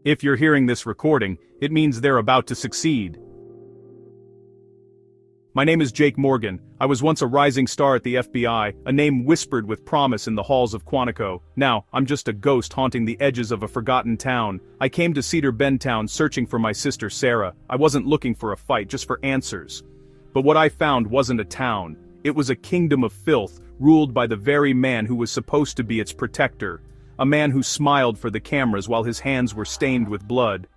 If you're hearing this recording, it means they're about to succeed. My name is Jake Morgan. I was once a rising star at the FBI, a name whispered with promise in the halls of Quantico. Now, I'm just a ghost haunting the edges of a forgotten town. I came to Cedar Bend town searching for my sister Sarah. I wasn't looking for a fight, just for answers. But what I found wasn't a town. It was a kingdom of filth, ruled by the very man who was supposed to be its protector. A man who smiled for the cameras while his hands were stained with blood.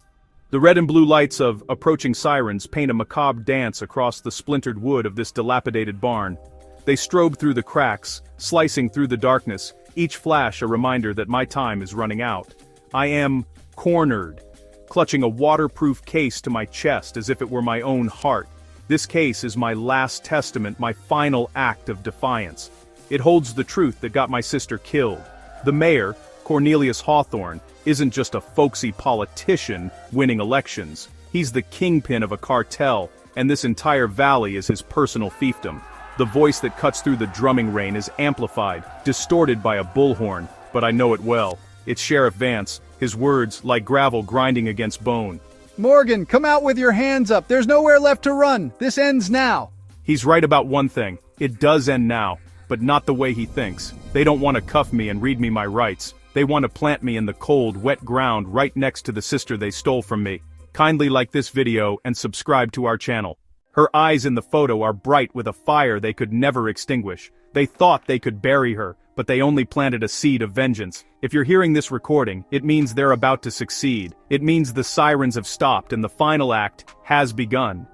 The red and blue lights of approaching sirens paint a macabre dance across the splintered wood of this dilapidated barn. They strobe through the cracks, slicing through the darkness, each flash a reminder that my time is running out. I am cornered, clutching a waterproof case to my chest as if it were my own heart. This case is my last testament, my final act of defiance. It holds the truth that got my sister killed. The mayor, Cornelius Hawthorne, isn't just a folksy politician winning elections. He's the kingpin of a cartel, and this entire valley is his personal fiefdom. The voice that cuts through the drumming rain is amplified, distorted by a bullhorn, but I know it well. It's Sheriff Vance, his words like gravel grinding against bone. Morgan, come out with your hands up. There's nowhere left to run. This ends now. He's right about one thing. It does end now, but not the way he thinks. They don't want to cuff me and read me my rights. They want to plant me in the cold, wet ground right next to the sister they stole from me. Kindly like this video and subscribe to our channel. Her eyes in the photo are bright with a fire they could never extinguish. They thought they could bury her, but they only planted a seed of vengeance. If you're hearing this recording, it means they're about to succeed. It means the sirens have stopped and the final act has begun.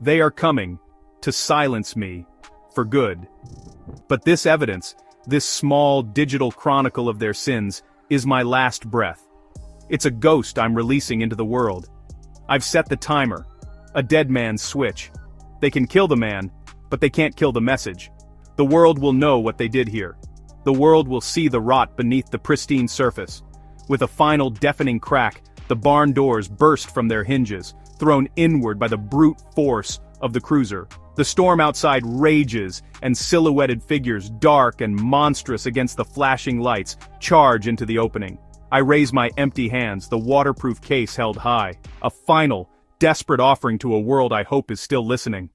They are coming to silence me for good. But this evidence, this small digital chronicle of their sins, is my last breath. It's a ghost I'm releasing into the world. I've set the timer, a dead man's switch. They can kill the man, but they can't kill the message. The world will know what they did here. The world will see the rot beneath the pristine surface. With a final deafening crack, the barn doors burst from their hinges, thrown inward by the brute force of the cruiser. The storm outside rages, and silhouetted figures, dark and monstrous against the flashing lights, charge into the opening. I raise my empty hands, the waterproof case held high. A final, desperate offering to a world I hope is still listening.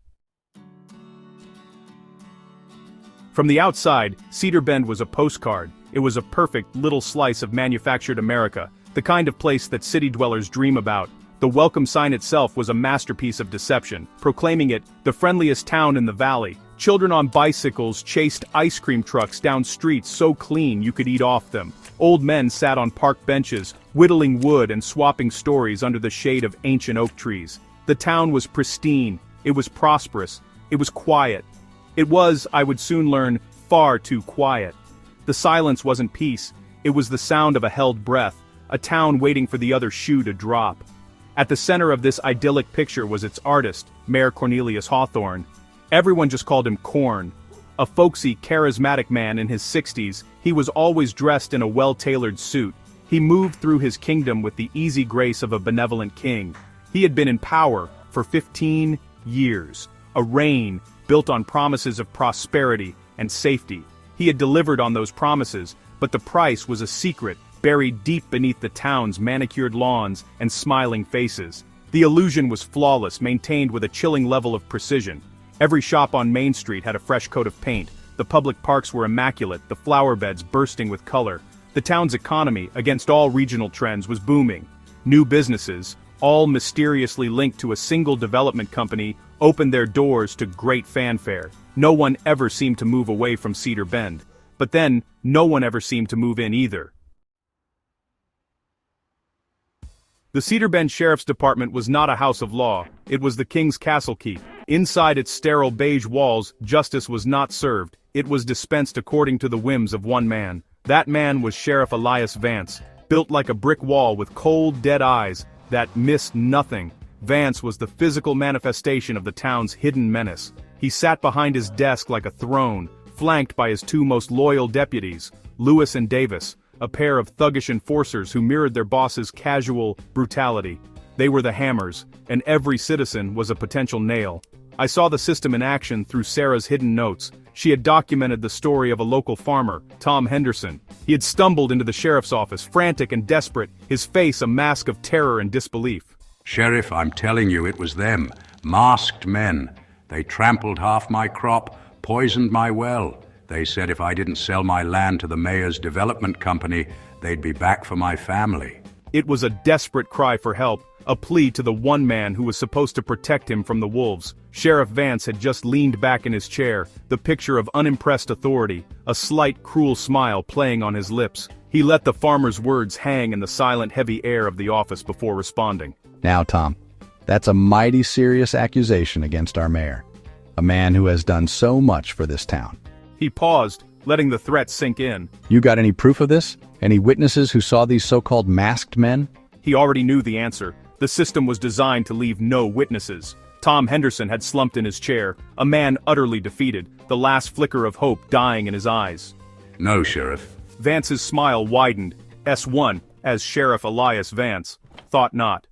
From the outside, Cedar Bend was a postcard. It was a perfect little slice of manufactured America, the kind of place that city dwellers dream about. The welcome sign itself was a masterpiece of deception, proclaiming it the friendliest town in the valley. Children on bicycles chased ice cream trucks down streets so clean you could eat off them. Old men sat on park benches, whittling wood and swapping stories under the shade of ancient oak trees. The town was pristine, it was prosperous, it was quiet. It was, I would soon learn, far too quiet. The silence wasn't peace, it was the sound of a held breath, a town waiting for the other shoe to drop. At the center of this idyllic picture was its artist, Mayor Cornelius Hawthorne. Everyone just called him Corn. A folksy, charismatic man in his 60s, he was always dressed in a well-tailored suit. He moved through his kingdom with the easy grace of a benevolent king. He had been in power for 15 years, a reign built on promises of prosperity and safety. He had delivered on those promises, but the price was a secret, buried deep beneath the town's manicured lawns and smiling faces. The illusion was flawless, maintained with a chilling level of precision. Every shop on Main Street had a fresh coat of paint, the public parks were immaculate, the flower beds bursting with color. The town's economy, against all regional trends, was booming. New businesses, all mysteriously linked to a single development company, opened their doors to great fanfare. No one ever seemed to move away from Cedar Bend. But then, no one ever seemed to move in either. The Cedar Bend Sheriff's Department was not a house of law, it was the King's Castle Keep. Inside its sterile beige walls, justice was not served, it was dispensed according to the whims of one man. That man was Sheriff Elias Vance, built like a brick wall with cold, dead eyes that missed nothing. Vance was the physical manifestation of the town's hidden menace. He sat behind his desk like a throne, flanked by his two most loyal deputies, Lewis and Davis, a pair of thuggish enforcers who mirrored their boss's casual brutality. They were the hammers, and every citizen was a potential nail. I saw the system in action through Sarah's hidden notes. She had documented the story of a local farmer, Tom Henderson. He had stumbled into the sheriff's office, frantic and desperate, his face a mask of terror and disbelief. "Sheriff, I'm telling you, it was them. Masked men. They trampled half my crop, poisoned my well. They said if I didn't sell my land to the mayor's development company, they'd be back for my family." It was a desperate cry for help, a plea to the one man who was supposed to protect him from the wolves. Sheriff Vance had just leaned back in his chair, the picture of unimpressed authority, a slight cruel smile playing on his lips. He let the farmer's words hang in the silent heavy air of the office before responding. Now, Tom, that's a mighty serious accusation against our mayor, a man who has done so much for this town. He paused, letting the threat sink in. You got any proof of this? Any witnesses who saw these so-called masked men? He already knew the answer. The system was designed to leave no witnesses. Tom Henderson had slumped in his chair, a man utterly defeated, the last flicker of hope dying in his eyes. "No, Sheriff." Vance's smile widened. S1, as Sheriff Elias Vance, thought not.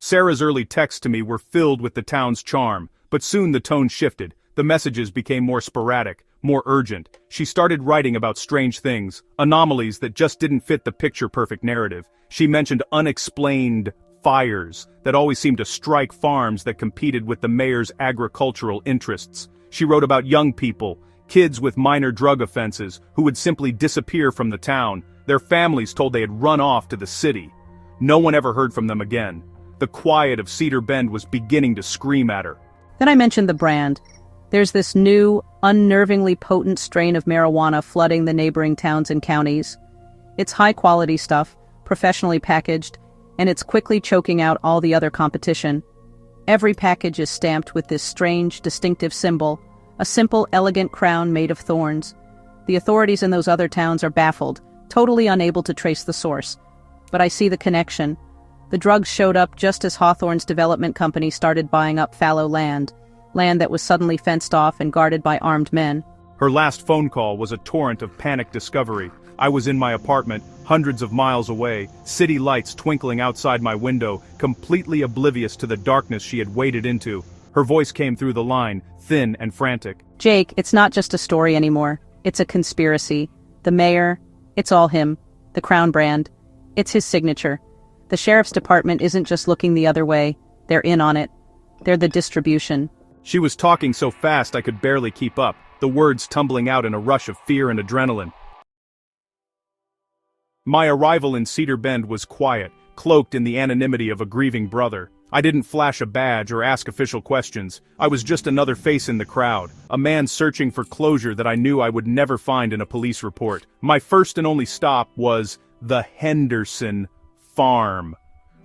Sarah's early texts to me were filled with the town's charm, but soon the tone shifted. The messages became more sporadic, more urgent. She started writing about strange things, anomalies that just didn't fit the picture-perfect narrative. She mentioned unexplained fires that always seemed to strike farms that competed with the mayor's agricultural interests. She wrote about young people, kids with minor drug offenses, who would simply disappear from the town, their families told they had run off to the city. No one ever heard from them again. The quiet of Cedar Bend was beginning to scream at her. Then I mentioned the brand. There's this new, unnervingly potent strain of marijuana flooding the neighboring towns and counties. It's high-quality stuff, professionally packaged, and it's quickly choking out all the other competition. Every package is stamped with this strange, distinctive symbol, a simple, elegant crown made of thorns. The authorities in those other towns are baffled, totally unable to trace the source. But I see the connection. The drugs showed up just as Hawthorne's development company started buying up fallow land that was suddenly fenced off and guarded by armed men. Her last phone call was a torrent of panic discovery. I was in my apartment, hundreds of miles away, city lights twinkling outside my window, completely oblivious to the darkness she had waded into. Her voice came through the line, thin and frantic. Jake, it's not just a story anymore. It's a conspiracy. The mayor, it's all him. The Crown brand, it's his signature. The sheriff's department isn't just looking the other way. They're in on it. They're the distribution. She was talking so fast I could barely keep up, the words tumbling out in a rush of fear and adrenaline. My arrival in Cedar Bend was quiet, cloaked in the anonymity of a grieving brother. I didn't flash a badge or ask official questions. I was just another face in the crowd, a man searching for closure that I knew I would never find in a police report. My first and only stop was the Henderson farm.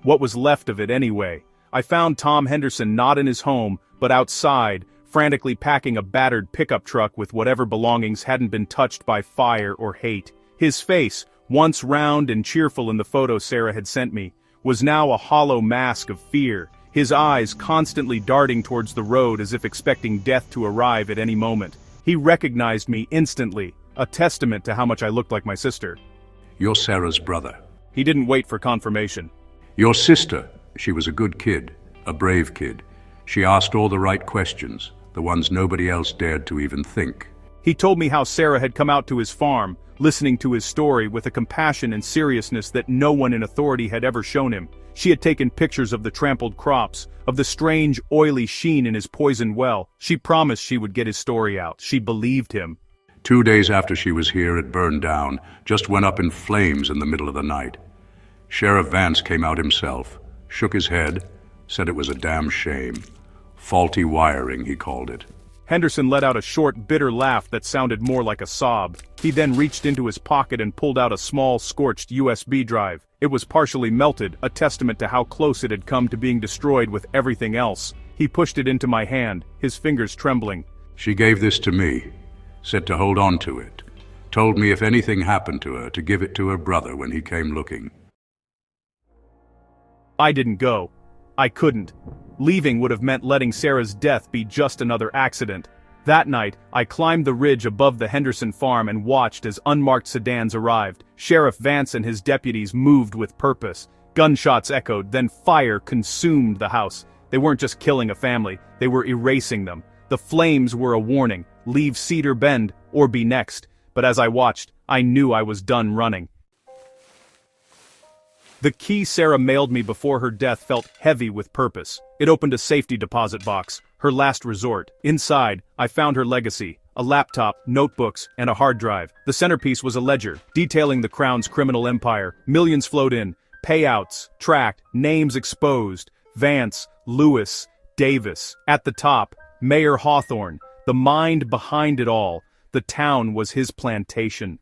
What was left of it anyway? I found Tom Henderson not in his home, but outside, frantically packing a battered pickup truck with whatever belongings hadn't been touched by fire or hate. His face, once round and cheerful in the photo Sarah had sent me, was now a hollow mask of fear, his eyes constantly darting towards the road as if expecting death to arrive at any moment. He recognized me instantly, a testament to how much I looked like my sister. "You're Sarah's brother." He didn't wait for confirmation. "Your sister. She was a good kid, a brave kid. She asked all the right questions, the ones nobody else dared to even think." He told me how Sarah had come out to his farm, listening to his story with a compassion and seriousness that no one in authority had ever shown him. She had taken pictures of the trampled crops, of the strange, oily sheen in his poisoned well. She promised she would get his story out. She believed him. 2 days after she was here, it burned down, just went up in flames in the middle of the night. Sheriff Vance came out himself, shook his head, said it was a damn shame. Faulty wiring, he called it. Henderson let out a short, bitter laugh that sounded more like a sob. He then reached into his pocket and pulled out a small, scorched USB drive. It was partially melted, a testament to how close it had come to being destroyed with everything else. He pushed it into my hand, his fingers trembling. "She gave this to me, said to hold on to it. Told me if anything happened to her, to give it to her brother when he came looking." I didn't go. I couldn't. Leaving would have meant letting Sarah's death be just another accident. That night, I climbed the ridge above the Henderson farm and watched as unmarked sedans arrived. Sheriff Vance and his deputies moved with purpose. Gunshots echoed, then fire consumed the house. They weren't just killing a family, they were erasing them. The flames were a warning, leave Cedar Bend or be next. But as I watched, I knew I was done running. The key Sarah mailed me before her death felt heavy with purpose. It opened a safety deposit box, her last resort. Inside, I found her legacy, a laptop, notebooks, and a hard drive. The centerpiece was a ledger, detailing the Crown's criminal empire. Millions flowed in, payouts, tracked, names exposed. Vance, Lewis, Davis. At the top, Mayor Hawthorne, the mind behind it all. The town was his plantation.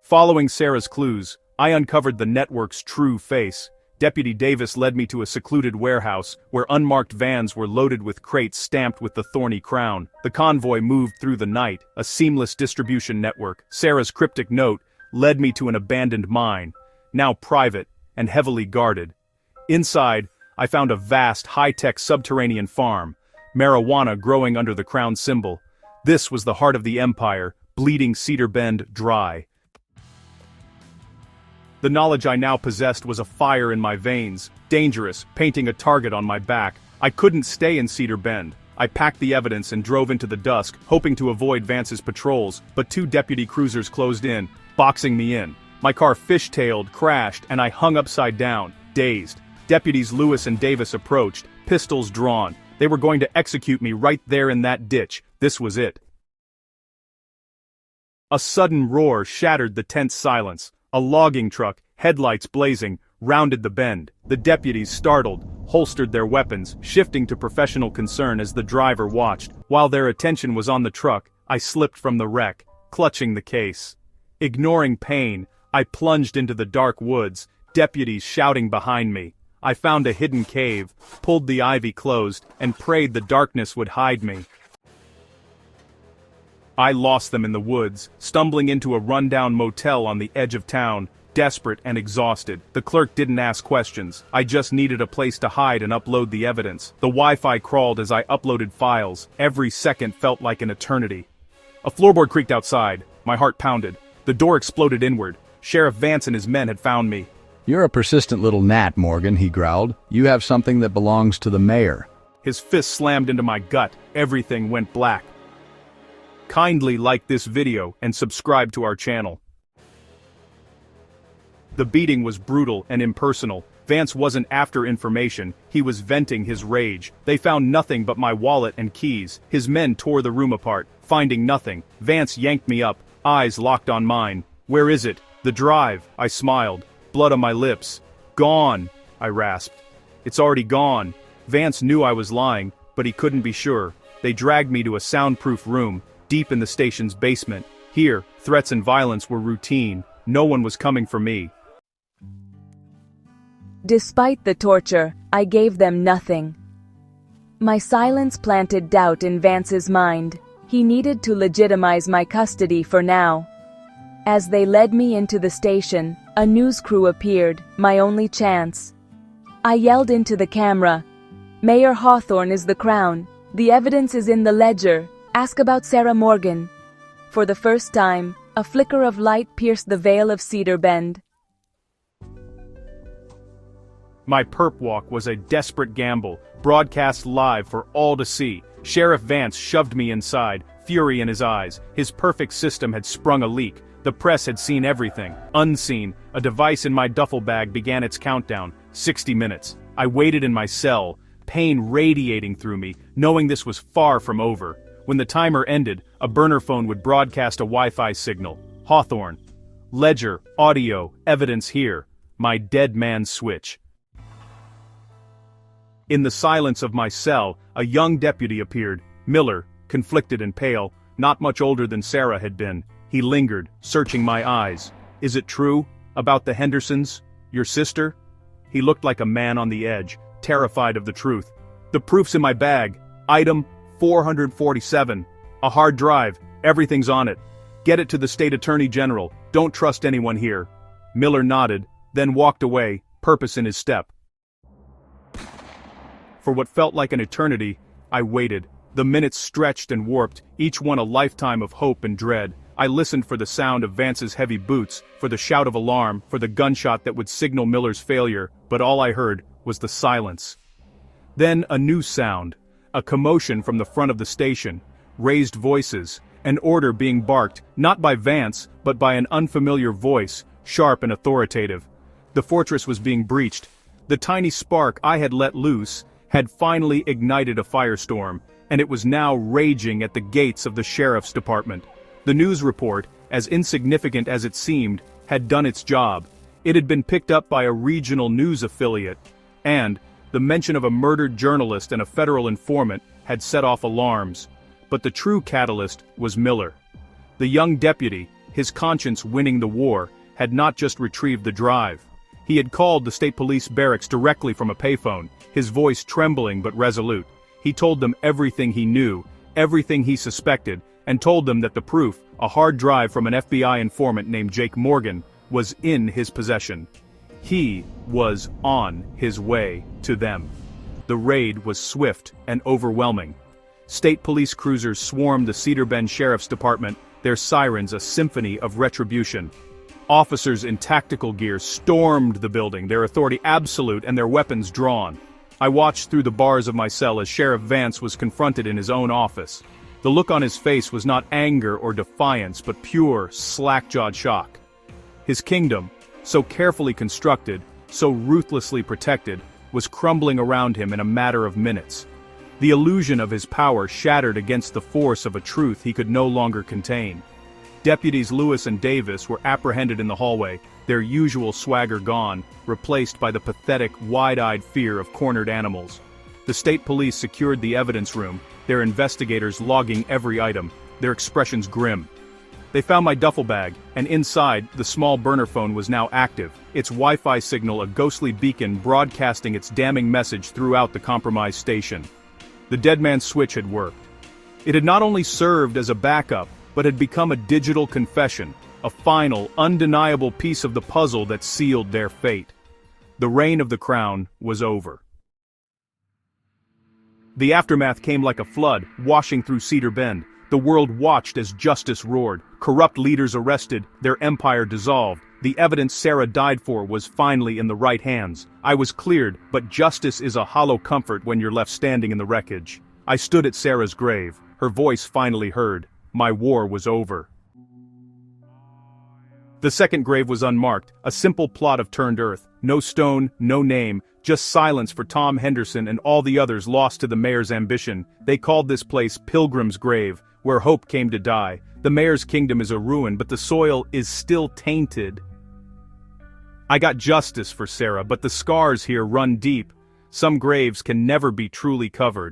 Following Sarah's clues, I uncovered the network's true face. Deputy Davis led me to a secluded warehouse, where unmarked vans were loaded with crates stamped with the thorny crown. The convoy moved through the night, a seamless distribution network. Sarah's cryptic note led me to an abandoned mine, now private and heavily guarded. Inside, I found a vast, high-tech subterranean farm, marijuana growing under the crown symbol. This was the heart of the empire, bleeding Cedar Bend dry. The knowledge I now possessed was a fire in my veins, dangerous, painting a target on my back. I couldn't stay in Cedar Bend. I packed the evidence and drove into the dusk, hoping to avoid Vance's patrols, but 2 deputy cruisers closed in, boxing me in. My car fishtailed, crashed, and I hung upside down, dazed. Deputies Lewis and Davis approached, pistols drawn. They were going to execute me right there in that ditch. This was it. A sudden roar shattered the tense silence. A logging truck, headlights blazing, rounded the bend. The deputies, startled, holstered their weapons, shifting to professional concern as the driver watched. While their attention was on the truck, I slipped from the wreck, clutching the case. Ignoring pain, I plunged into the dark woods, deputies shouting behind me. I found a hidden cave, pulled the ivy closed, and prayed the darkness would hide me. I lost them in the woods, stumbling into a rundown motel on the edge of town, desperate and exhausted. The clerk didn't ask questions. I just needed a place to hide and upload the evidence. The Wi-Fi crawled as I uploaded files. Every second felt like an eternity. A floorboard creaked outside. My heart pounded. The door exploded inward. Sheriff Vance and his men had found me. "You're a persistent little gnat, Morgan," he growled. "You have something that belongs to the mayor." His fist slammed into my gut. Everything went black. Kindly like this video and subscribe to our channel. The beating was brutal and impersonal. Vance wasn't after information, he was venting his rage. They found nothing but my wallet and keys. His men tore the room apart, finding nothing. Vance yanked me up, eyes locked on mine. "Where is it?" "The drive," I smiled, blood on my lips. "Gone," I rasped. "It's already gone." Vance knew I was lying, but he couldn't be sure. They dragged me to a soundproof room, deep in the station's basement. Here, threats and violence were routine. No one was coming for me. Despite the torture, I gave them nothing. My silence planted doubt in Vance's mind. He needed to legitimize my custody for now. As they led me into the station, a news crew appeared, my only chance. I yelled into the camera, "Mayor Hawthorne is the crown. The evidence is in the ledger. Ask about Sarah Morgan." For the first time, a flicker of light pierced the veil of Cedar Bend. My perp walk was a desperate gamble, broadcast live for all to see. Sheriff Vance shoved me inside, fury in his eyes. His perfect system had sprung a leak. The press had seen everything. Unseen, a device in my duffel bag began its countdown. 60 minutes. I waited in my cell, pain radiating through me, knowing this was far from over. When the timer ended, a burner phone would broadcast a Wi-Fi signal. Hawthorne. Ledger, audio, evidence here. My dead man's switch. In the silence of my cell, a young deputy appeared, Miller, conflicted and pale, not much older than Sarah had been. He lingered, searching my eyes. "Is it true? About the Hendersons? Your sister?" He looked like a man on the edge, terrified of the truth. "The proof's in my bag. Item 447. A hard drive. Everything's on it. Get it to the state attorney general. Don't trust anyone here." Miller nodded, then walked away, purpose in his step. For what felt like an eternity, I waited. The minutes stretched and warped, each one a lifetime of hope and dread. I listened for the sound of Vance's heavy boots, for the shout of alarm, for the gunshot that would signal Miller's failure, but all I heard was the silence. Then a new sound, a commotion from the front of the station, raised voices, an order being barked, not by Vance, but by an unfamiliar voice, sharp and authoritative. The fortress was being breached. The tiny spark I had let loose had finally ignited a firestorm, and it was now raging at the gates of the sheriff's department. The news report, as insignificant as it seemed, had done its job. It had been picked up by a regional news affiliate, and the mention of a murdered journalist and a federal informant had set off alarms. But the true catalyst was Miller. The young deputy, his conscience winning the war, had not just retrieved the drive. He had called the state police barracks directly from a payphone, his voice trembling but resolute. He told them everything he knew, everything he suspected, and told them that the proof, a hard drive from an FBI informant named Jake Morgan, was in his possession. He was on his way to them. The raid was swift and overwhelming. State police cruisers swarmed the Cedar Bend Sheriff's Department, their sirens a symphony of retribution. Officers in tactical gear stormed the building, their authority absolute and their weapons drawn. I watched through the bars of my cell as Sheriff Vance was confronted in his own office. The look on his face was not anger or defiance, but pure, slack-jawed shock. His kingdom, so carefully constructed, so ruthlessly protected, was crumbling around him in a matter of minutes. The illusion of his power shattered against the force of a truth he could no longer contain. Deputies Lewis and Davis were apprehended in the hallway, their usual swagger gone, replaced by the pathetic, wide-eyed fear of cornered animals. The state police secured the evidence room, their investigators logging every item, their expressions grim. They found my duffel bag, and inside, the small burner phone was now active, its Wi-Fi signal a ghostly beacon broadcasting its damning message throughout the compromised station. The dead man's switch had worked. It had not only served as a backup, but had become a digital confession, a final, undeniable piece of the puzzle that sealed their fate. The reign of the crown was over. The aftermath came like a flood, washing through Cedar Bend. The world watched as justice roared, corrupt leaders arrested, their empire dissolved. The evidence Sarah died for was finally in the right hands. I was cleared, but justice is a hollow comfort when you're left standing in the wreckage. I stood at Sarah's grave, her voice finally heard. My war was over. The second grave was unmarked, a simple plot of turned earth. No stone, no name, just silence for Tom Henderson and all the others lost to the mayor's ambition. They called this place Pilgrim's Grave, where hope came to die. The mayor's kingdom is a ruin, but the soil is still tainted. I got justice for Sarah, but the scars here run deep. Some graves can never be truly covered.